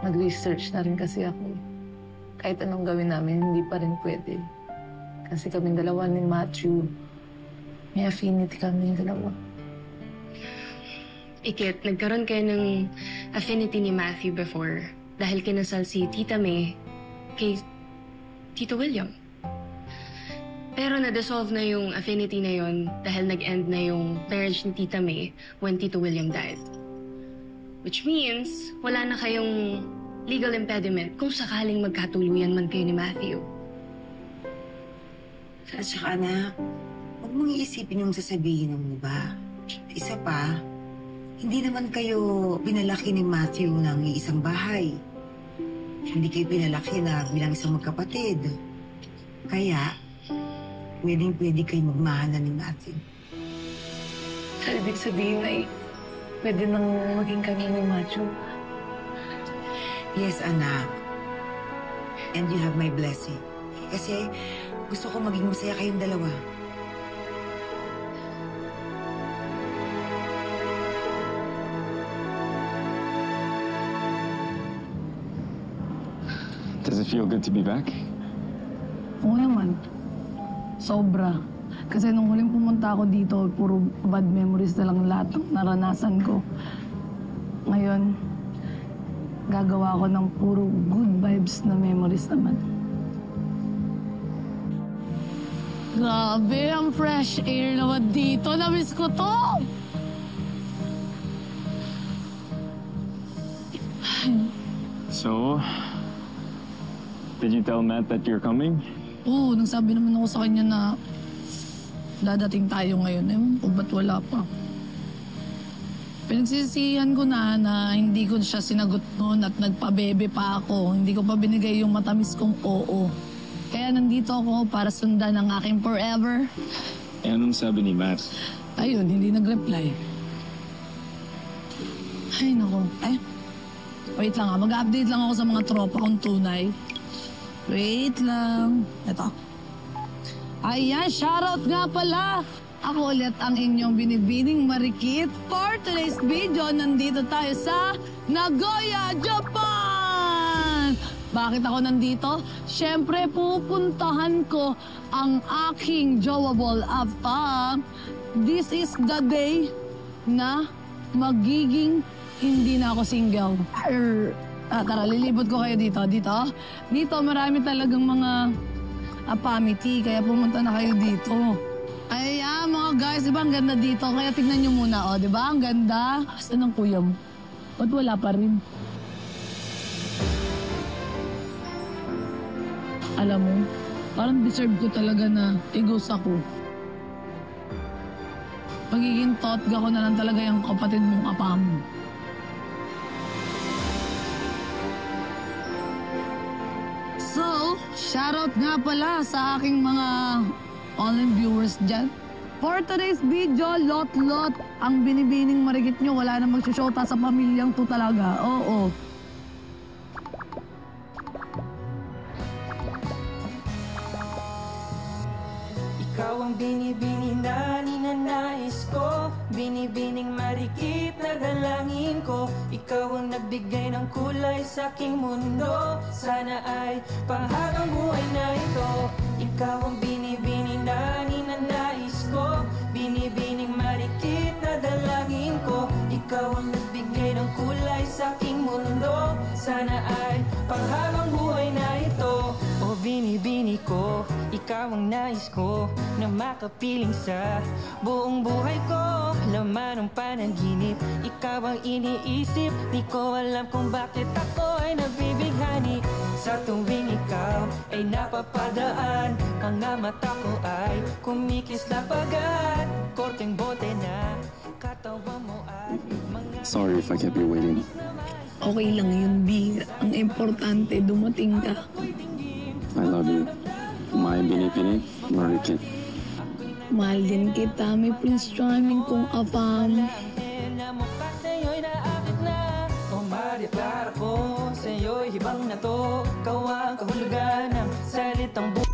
Nag-research na rin kasi ako. Kahit anong gawin namin, hindi pa rin pwede. Kasi kaming dalawa ni Matthew, may affinity kami yung dalawa. Ikit, nagkaroon kayo ng affinity ni Matthew before dahil kinasal si Tita May kay Tito William. Pero na-dissolve na yung affinity na yon dahil nag-end na yung marriage ni Tita May when Tito William died. Which means, wala na kayong legal impediment kung sakaling magkatuluyan man kayo ni Matthew. At saka anak, huwag mong iisipin yung sasabihin ng iba. Isa pa, hindi naman kayo pinalaki ni Matthew ng isang bahay. Hindi kayo pinalaki na bilang isang magkapatid. Kaya, pwedeng-pwede kayo magmahalan ni Matthew. So, ibig sabihin ay pwede nang maging kami ni Matthew. Yes, anak. And you have my blessing. Kasi gusto ko maging masaya kayong dalawa. Does it feel good to be back? Oo naman. Sobra. Kasi nung huling pumunta ako dito, puro bad memories na lang lahat ng naranasan ko. Ngayon, gagawa ko ng puro good vibes na memories naman. Grabe, ang fresh air naman dito. Namiss ko to! So, did you tell Matt that you're coming? Oo, nagsabi naman ako sa kanya na dadating tayo ngayon. Ewan ko, ba't wala pa? Pinagsisihan ko na hindi ko siya sinagot noon at nagpabebe pa ako. Hindi ko pa binigay yung matamis kong oo. Kaya nandito ako para sundan ang aking forever. Eh, anong sabi ni Matt? Ayun, hindi nag-reply. Ay, naku. Ay, wait lang ha. Mag-update lang ako sa mga tropa kong tunay. Wait lang. Ito. Ayan, shoutout nga pala. Ako ulit ang inyong binibining marikit. For today's video, nandito tayo sa Nagoya, Japan! Bakit ako nandito? Siyempre, pupuntahan ko ang aking jowable afam. This is the day na magiging hindi na ako single. Tara, lilibot ko kayo dito. Dito, marami talagang mga apamity, kaya pumunta na kayo dito. Ay, mga guys, diba ang ganda dito? Kaya tignan nyo muna, diba? Ang ganda. Asan ang kuya mo? Ba't wala pa rin? Alam mo, parang deserve ko talaga na igos ako. Pagiging totga ko na lang talaga yung kapatid mong apam. So, shoutout nga pala sa aking mga online viewers dyan. For today's video, lot-lot ang binibining marikit nyo. Wala na magsushota sa pamilyang to talaga. Oo. Ikaw ang binibini na ninanais ko, binibining marikit na dalangin ko. Ikaw ang nagbigay ng kulay sa aking mundo, sana ay panghabang buhay na ito. Ikaw ang binibini na ninanais ko, binibining marikit na dalangin ko. Ikaw ang nagbigay ng kulay sa aking mundo, sana ay panghabang buhay na ito. O binibini ko, ikaw ang nais ko na makapiling sa buong buhay ko. Laman ng panaginip, ikaw ang iniisip. Di ko alam kung bakit ako ay nabibighani. Sa tuwing ikaw ay napapadaan, mga mata ko ay kumikis na pagat. Korteng bote na katawan mo ay mga... Sorry if I kept you waiting. Okay lang yun, B. Ang importante, dumating ka. I love you. My binipinig, marikit. Mahal din kita, may Prince Charming kong apam. Para ko sa'yo'y hibang na to. Ikaw ang kahulugan ng salitang buhay.